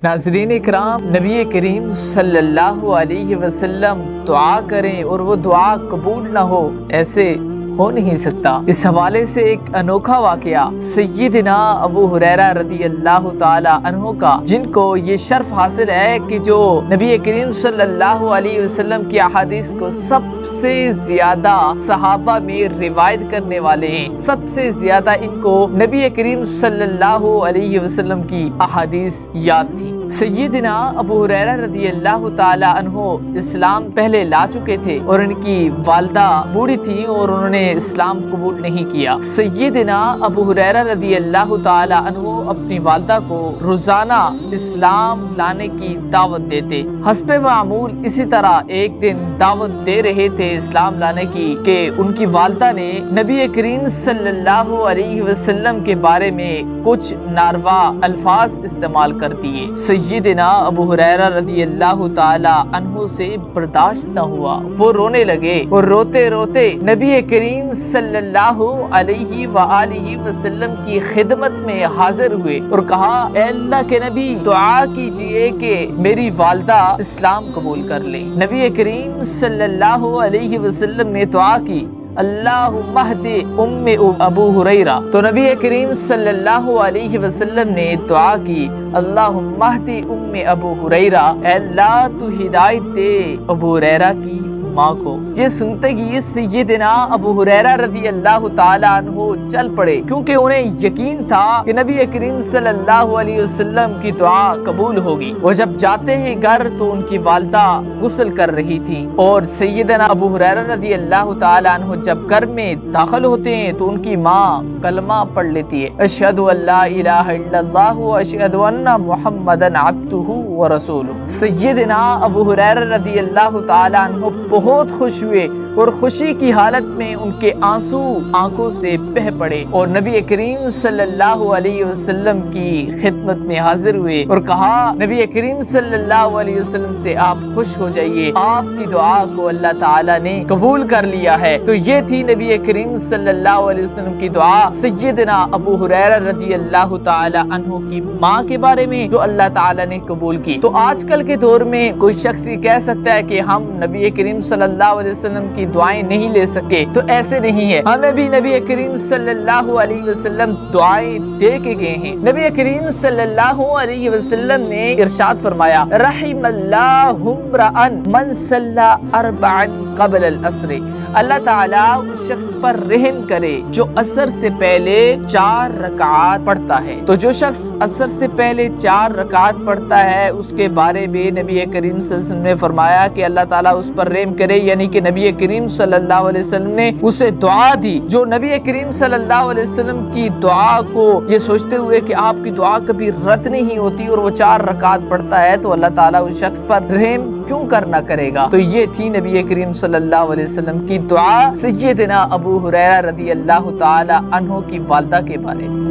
नाज़रीन इकराम, नबी करीम सल्लल्लाहु अलैहि वसल्लम दुआ करें और वो दुआ कबूल ना हो, ऐसे हो नहीं सकता। इस हवाले से एक अनोखा वाक़या सय्यदना अबू हुरैरा रज़ी अल्लाह ताला अन्हु का, जिनको ये शर्फ हासिल है कि जो नबी करीम सल्लल्लाहु अलैहि वसल्लम की अहादीस को सबसे ज्यादा सहाबा में रिवायत करने वाले हैं। सबसे ज्यादा इनको नबी करीम सल्लल्लाहु अलैहि वसल्लम की अहादीस याद थी। सय्यदना अबू हुरैरा रज़ी अल्लाह ताला अन्हु इस्लाम पहले ला चुके थे और उनकी वालदा बूढ़ी थी और उन्होंने इस्लाम कबूल नहीं किया। सय्यदना अबू हुरैरा रज़ी अल्लाह ताला अन्हु अपनी वालदा को रोजाना इस्लाम लाने की दावत देते। हस्बे मामूल इसी तरह एक दिन दावत दे रहे थे इस्लाम लाने की कि उनकी वालदा ने नबी करीम सल्लल्लाहु अलैहि वसल्लम के बारे में कुछ नारवा अल्फाज इस्तेमाल कर दिए। सय्यदना अबू हुरैरा रज़ी अल्लाह ताला अन्हु से बर्दाश्त न हुआ, वो रोने लगे और रोते रोते नबी करीम सल्लल्लाहु अलैहि वआलिहि वसल्लम की खिदमत में हाजिर हुए और कहा, ए अल्लाह के नबी, दुआ कीजिए कि मेरी वालदा इस्लाम कबूल कर ले। नबी करीम सल्लल्लाहु अलैहि वसल्लम ने दुआ की, अल्लाहुम्मा हदी उम्मे अबू हुरैरा। तो नबी करीम सल्लल्लाहु अलैहि वसल्लम ने दुआ की, अल्लाहुम्मा हदी उम्मे अबू हुरैरा, अल्लाह तू हिदायत दे अबू हुरैरा की माँ को। ये सुनते ही सय्यदना अबू हुरैरा रज़ी अल्लाह ताला अन्हु चल पड़े, क्योंकि उन्हें यकीन था कि नबी करीम सल्लल्लाहु अलैहि वसल्लम की दुआ कबूल होगी। वो जब जाते हैं घर तो उनकी वालदा गुस्ल कर रही थी और सय्यदना अबू हुरैरा रज़ी अल्लाह ताला अन्हु जब घर में दाखिल होते हैं तो उनकी माँ कलमा पढ़ लेती है, अशहदु अल्ला इलाहा इल्लल्लाह व अशहदु अन्ना मुहम्मदन अब्दुहु व रसूलुहु। सय्यदना अबू हुरैरा रज़ी अल्लाह ताला अन्हु बहुत खुश हुए और खुशी की हालत में उनके आंसू आंखों से बह पड़े और नबी करीम सल्लल्लाहु अलैहि वसल्लम की खिदमत में हाजिर हुए और कहा, नबी करीम सल्लल्लाहु अलैहि वसल्लम से आप खुश हो जाइए, आपकी दुआ को अल्लाह ताला ने कबूल कर लिया है। तो ये थी नबी करीम सल्लल्लाहु अलैहि वसल्लम की दुआ सय्यदना अबू हुरैरा रज़ी अल्लाह ताला अन्हु की माँ के बारे में, जो अल्लाह ताला ने कबूल की। तो आजकल के दौर में कोई शख्स कह सकता है कि हम नबी करीम सल्लल्लाहु अलैहि वसल्लम की दुआएं नहीं ले सके, तो ऐसे नहीं है। हमें भी नबी करीम सल्लल्लाहु अलैहि वसल्लम दुआएं दे के गए हैं। नबी करीम सल्लल्लाहु अलैहि वसल्लम ने इरशाद फरमाया, रहिमल्लाहु इम्रअन मन सल्ला अरबअन क़ब्ल अल-अस्र। अल्लाह ताला उस शख्स पर रहम करे जो असर से पहले 4 रकात पढ़ता है। तो जो शख्स असर से पहले 4 रकात पढ़ता है उसके बारे में नबी करीम सल्लल्लाहु अलैहि वसल्लम ने फरमाया कि अल्लाह ताला उस पर रहम करे, यानी कि नबी करीम सल्लल्लाहु अलैहि वसल्लम ने उसे दुआ दी। जो नबी करीम सल्लल्लाहु अलैहि वसल्लम की दुआ को ये सोचते हुए कि आपकी दुआ कभी रद्द नहीं होती और वो 4 रकात पढ़ता है, तो अल्लाह ताला उस शख्स पर रहम क्यों करना करेगा। तो ये थी नबी करीम सल्लल्लाहु अलैहि वसल्लम की दुआ सय्यदना अबू हुरैरा रज़ी अल्लाह ताला अन्हु की वालदा के बारे में।